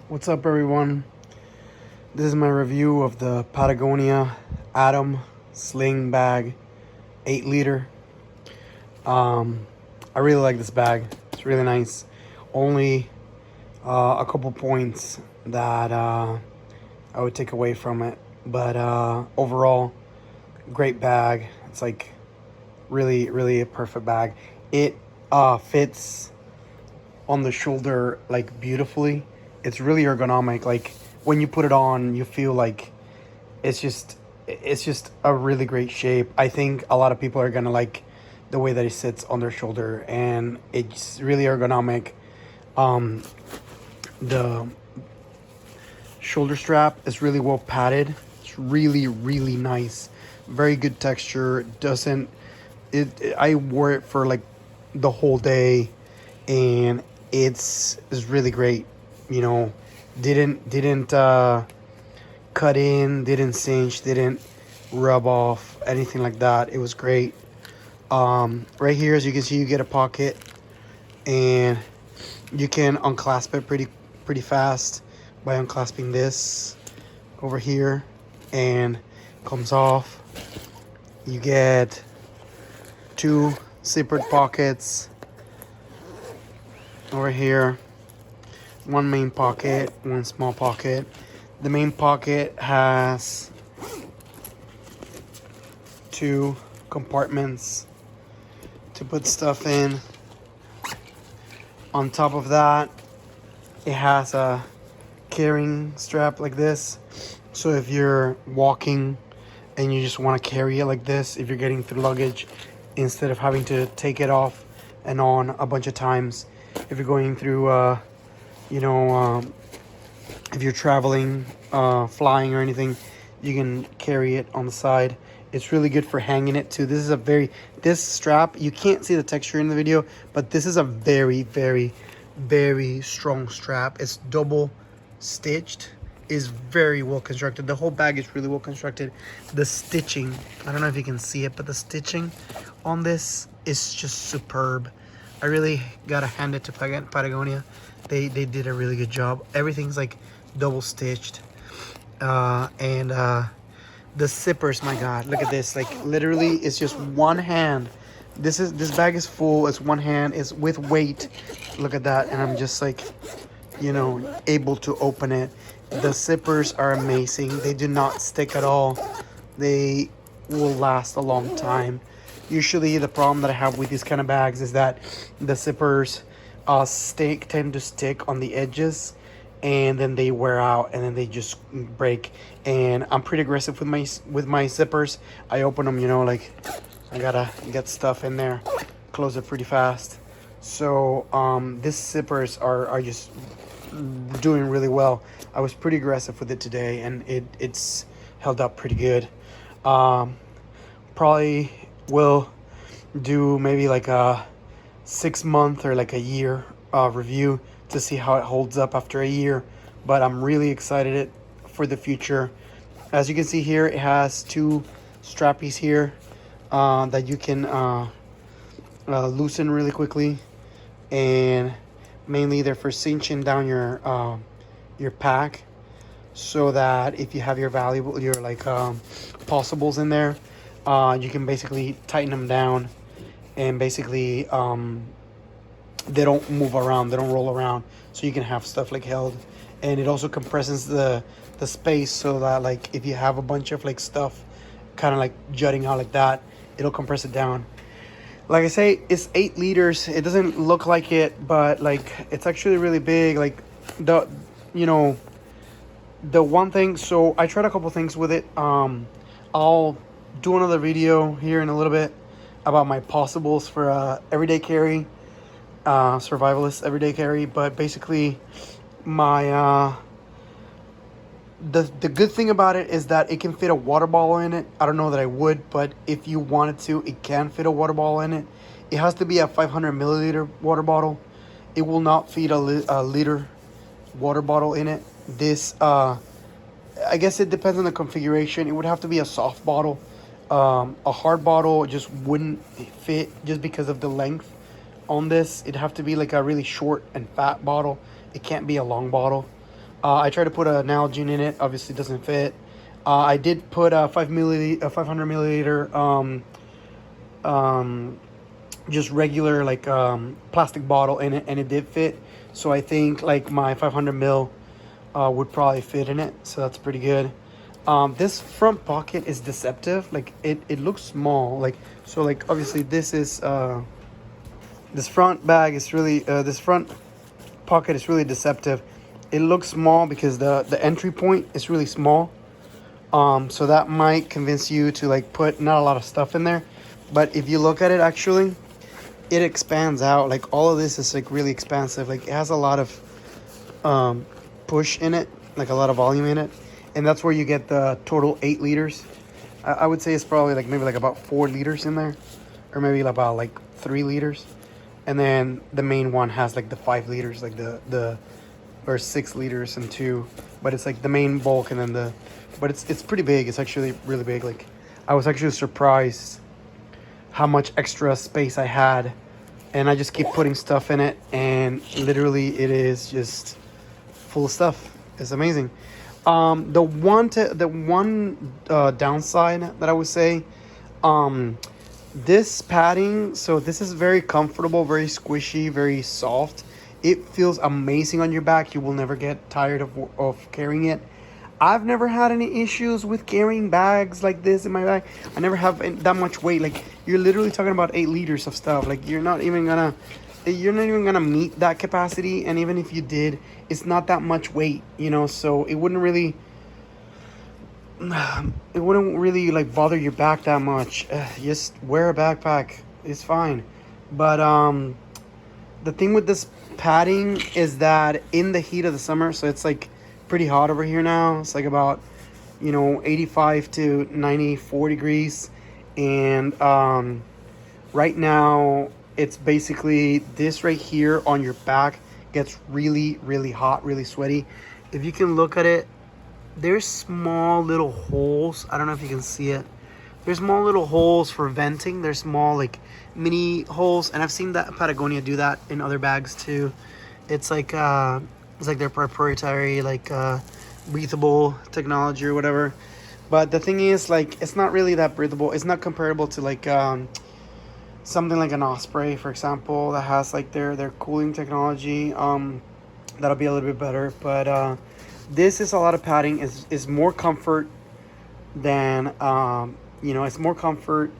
What's up, everyone? This is my review of the Patagonia Atom Sling Bag 8 liter. I really like this bag. It's really nice. Only a couple points that I would take away from it, but overall, great bag. It's like really a perfect bag. It fits on the shoulder like beautifully. It's really ergonomic. Like when you put it on, you feel like it's just a really great shape. I think a lot of people are gonna like the way that it sits on their shoulder, and it's really ergonomic. The shoulder strap is really well padded. It's really nice. Very good texture. Doesn't it? I wore it for like the whole day, and it's really great. You know, didn't cut in, didn't cinch, didn't rub off, anything like that. It was great. Right here, as you can see, you get a pocket, and you can unclasp it pretty fast by unclasping this over here, and comes off. You get two zippered pockets over here, one main pocket, one small pocket. The main pocket has two compartments to put stuff in. On top of that, it has a carrying strap like this. So if you're walking and you just want to carry it like this, if you're getting through luggage, instead of having to take it off and on a bunch of times, if you're going through, if you're traveling, flying or anything, you can carry it on the side. It's really good for hanging it too. This strap, you can't see the texture in the video, but this is a very strong strap. It's double stitched, is very well constructed. The whole bag is really well constructed. The stitching, I don't know if you can see it, but the stitching on this is just superb. I really gotta hand it to Patagonia. They did a really good job. Everything's like double stitched, and the zippers, my god, look at this. Like literally, it's just one hand. This bag is full. It's one hand. It's with weight. Look at that, and I'm just like, able to open it. The zippers are amazing. They do not stick at all. They will last a long time. Usually the problem that I have with these kind of bags is that the zippers tend to stick on the edges, and then they wear out, and then they just break. And I'm pretty aggressive with my zippers. I open them, like I gotta get stuff in there, close it pretty fast. So these zippers are just doing really well. I was pretty aggressive with it today, and it's held up pretty good. Probably will do maybe like a 6 month or like a year review to see how it holds up after a year, but I'm really excited for the future. As you can see here, it has two strappies here that you can loosen really quickly, and mainly they're for cinching down your pack, so that if you have your possibles in there, you can basically tighten them down, and basically they don't move around, they don't roll around, so you can have stuff like held. And it also compresses the space, so that like if you have a bunch of like stuff kind of like jutting out like that, it'll compress it down. Like I say, it's 8 liters. It doesn't look like it, but like it's actually really big. Like the one thing, so I tried a couple things with it. I'll do another video here in a little bit about my possibles for everyday carry, survivalist everyday carry. But basically, my the good thing about it is that it can fit a water bottle in it. I don't know that I would, but if you wanted to, it can fit a water bottle in it. It has to be a 500 milliliter water bottle. It will not fit a liter water bottle in it. This I guess it depends on the configuration. It would have to be a soft bottle. A hard bottle just wouldn't fit just because of the length on this. It'd have to be like a really short and fat bottle. It can't be a long bottle. I tried to put a Nalgene in it. Obviously, it doesn't fit. I did put a 500 milliliter, um, just regular like plastic bottle in it, and it did fit. So I think like my 500 mil would probably fit in it. So that's pretty good. This front pocket is deceptive. Like it looks small. Like so like obviously this is this front bag is really this front pocket is really deceptive. It looks small because the entry point is really small. So that might convince you to like put not a lot of stuff in there. But if you look at it actually, it expands out. Like all of this is like really expansive. Like it has a lot of push in it, like a lot of volume in it. And that's where you get the total 8 liters. I would say it's probably like maybe like about 4 liters in there, or maybe about like 3 liters. And then the main one has like the 5 liters, like the or 6 liters and 2. But it's like the main bulk, and then but it's pretty big. It's actually really big. Like I was actually surprised how much extra space I had, and I just keep putting stuff in it, and literally it is just full of stuff. It's amazing. The one downside that I would say, this padding, so this is very comfortable, very squishy, very soft. It feels amazing on your back. You will never get tired of carrying it. I've never had any issues with carrying bags like this in my bag. I never have that much weight. Like you're literally talking about 8 liters of stuff. Like you're not even gonna meet that capacity. And even if you did, it's not that much weight, you know. So it wouldn't really like bother your back that much. Just wear a backpack. It's fine. But the thing with this padding is that in the heat of the summer, so it's like pretty hot over here now. It's like about 85 to 94 degrees, and right now it's basically this right here on your back gets really hot, really sweaty. If you can look at it, there's small little holes. I don't know if you can see it. There's small little holes for venting. There's small like mini holes, and I've seen that Patagonia do that in other bags too. It's like their proprietary like breathable technology or whatever. But the thing is, like, it's not really that breathable. It's not comparable to like something like an Osprey, for example, that has like their cooling technology. That'll be a little bit better. But this is a lot of padding. Is more comfort than it's more comfort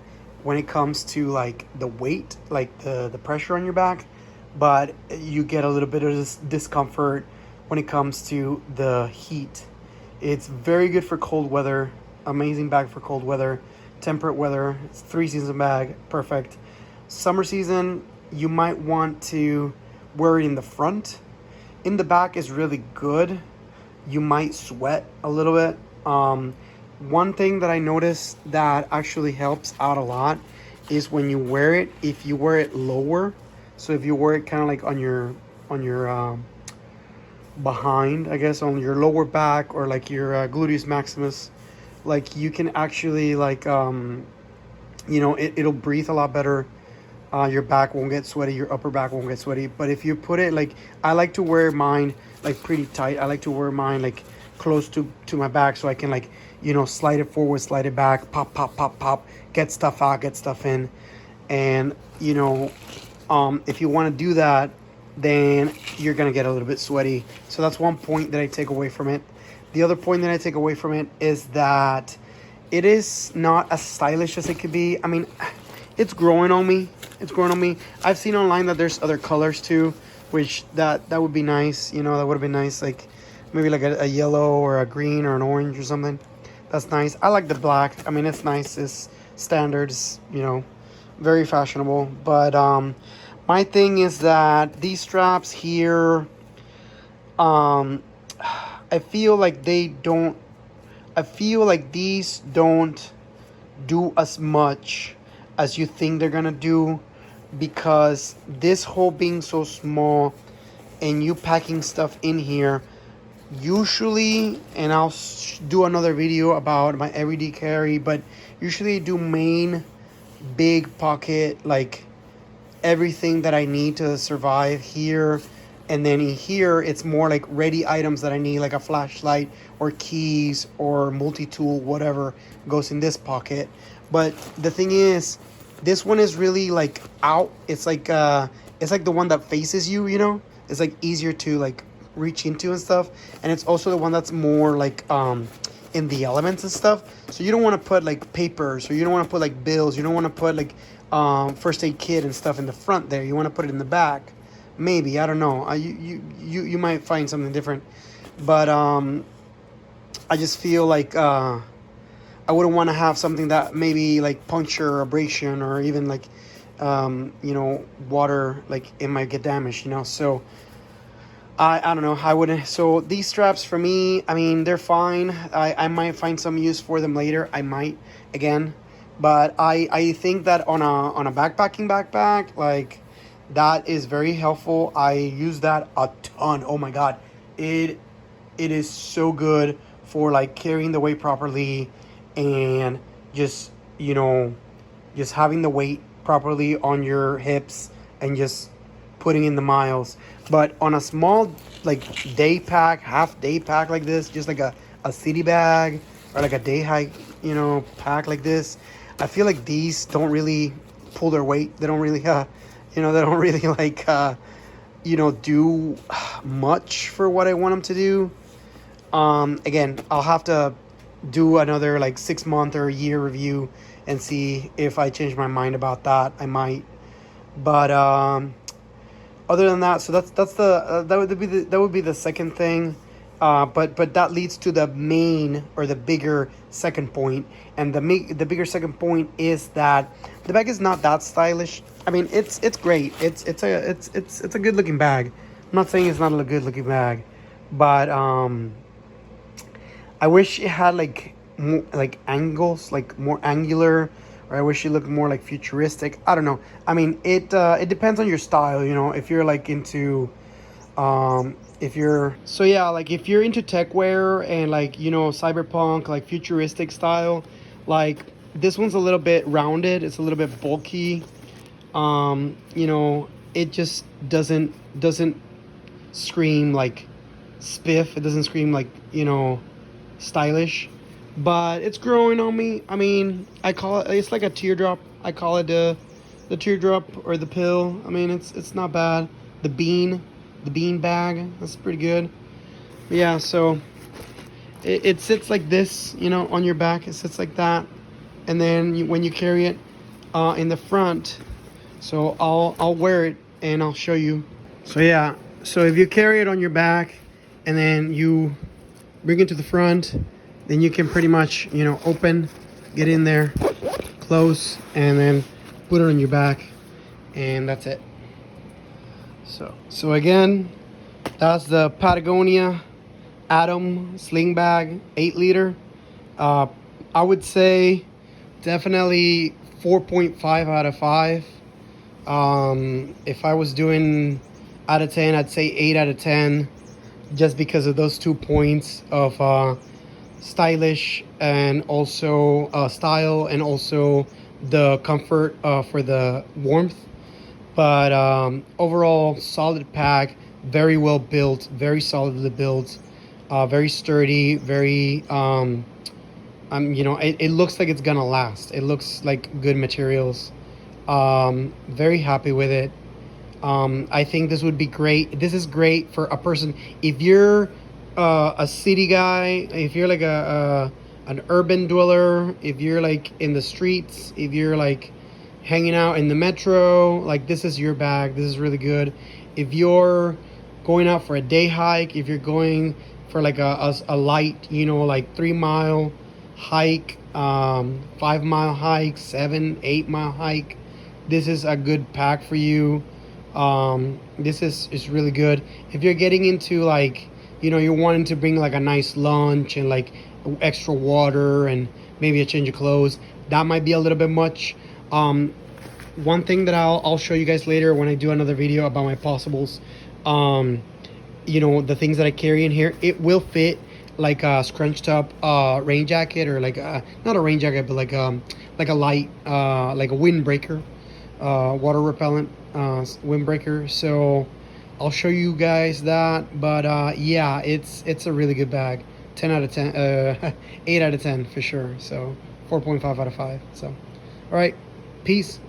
when it comes to like the weight, like the pressure on your back. But you get a little bit of this discomfort when it comes to the heat. It's very good for cold weather. Amazing bag for cold weather, temperate weather. It's 3-season bag, perfect. Summer season, you might want to wear it in the front. In the back is really good. You might sweat a little bit. One thing that I noticed that actually helps out a lot is when you wear it, if you wear it lower. So if you wear it kind of like on your behind, I guess, on your lower back, or like your gluteus maximus, like you can actually like it'll breathe a lot better. Your back won't get sweaty, your upper back won't get sweaty. But if you put it like, I like to wear mine like pretty tight. I like to wear mine like close to my back, so I can like slide it forward, slide it back, pop, get stuff out, get stuff in. And if you want to do that, then you're going to get a little bit sweaty. So that's one point that I take away from it. The other point that I take away from it is that it is not as stylish as it could be. I mean, it's growing on me. I've seen online that there's other colors too, which that would be nice. That would have been nice. Like maybe like a yellow or a green or an orange or something. That's nice. I like the black. I mean, it's nice. It's standards, very fashionable. But my thing is that these straps here, I feel like these don't do as much as you think they're gonna do, because this hole being so small and you packing stuff in here, usually, and I'll do another video about my everyday carry, but usually I do main big pocket, like everything that I need to survive here. And then in here, it's more like ready items that I need, like a flashlight or keys or multi-tool, whatever goes in this pocket. But the thing is, this one is really like out. It's like the one that faces you, you know? It's like easier to like reach into and stuff. And it's also the one that's more like in the elements and stuff. So you don't want to put like papers, or you don't want to put like bills, you don't want to put like first aid kit and stuff in the front there. You want to put it in the back. Maybe, I don't know. You might find something different, but I just feel like I wouldn't want to have something that maybe like puncture or abrasion, or even like you know, water, like it might get damaged, you know. So I don't know. I wouldn't. So these straps for me, I mean, they're fine. I might find some use for them later. I might again, but I think that on a backpacking backpack, like, that is very helpful. I use that a ton. Oh my god, it is so good for like carrying the weight properly, and just, you know, just having the weight properly on your hips, and just putting in the miles. But on a small like day pack, half day pack like this, just like a city bag, or like a day hike, you know, pack like this, I feel like these don't really pull their weight. They don't really you know, they don't really like you know, do much for what I want them to do. Again, I'll have to do another like 6-month or a year review and see if I change my mind about that. I might, but other than that, so that's the that would be the second thing. But that leads to the main, or the bigger second point, and the bigger second point is that the bag is not that stylish. I mean, it's great. It's a good looking bag. I'm not saying it's not a good looking bag, but I wish it had like more, like angles, like more angular, or I wish it looked more like futuristic. I don't know. I mean, it depends on your style, you know. If you're like into if you're if you're into tech wear and, like, you know, cyberpunk, like futuristic style, like this one's a little bit rounded, it's a little bit bulky. You know, it just doesn't scream like spiff. It doesn't scream like, you know, stylish, but it's growing on me. I mean, I call it's like a teardrop. I call it the teardrop, or the pill. I mean, it's not bad. The bean bag, that's pretty good. But yeah, so it sits like this, you know, on your back. It sits like that, and then when you carry it in the front, so I'll wear it and I'll show you. So yeah, so if you carry it on your back and then you bring it to the front, then you can pretty much, you know, open, get in there, close, and then put it on your back, and that's it. So again, that's the Patagonia Atom Sling Bag 8-liter. I would say definitely 4.5 out of 5. If I was doing out of 10, I'd say 8 out of 10, just because of those 2 points of stylish, and also style, and also the comfort for the warmth. But overall, solid pack, very well built, very solidly built, very sturdy, very you know, it looks like it's gonna last. It looks like good materials. Very happy with it. I think this would be great. This is great for a person if you're a city guy, if you're like an urban dweller, if you're like in the streets, if you're like hanging out in the metro, like this is your bag. This is really good. If you're going out for a day hike, if you're going for like a light, you know, like 3-mile hike, 5-mile hike, 7-8 mile hike, this is a good pack for you. This is really good. If you're getting into, like, you know, you're wanting to bring like a nice lunch and like extra water and maybe a change of clothes, that might be a little bit much. One thing that I'll show you guys later when I do another video about my possibles, you know, the things that I carry in here, it will fit like a scrunched up rain jacket, or like not a rain jacket, but like a light like a windbreaker, water repellent windbreaker. So I'll show you guys that. But yeah, it's a really good bag. 10 out of 10, 8 out of 10 for sure. So 4.5 out of 5. So, all right, peace.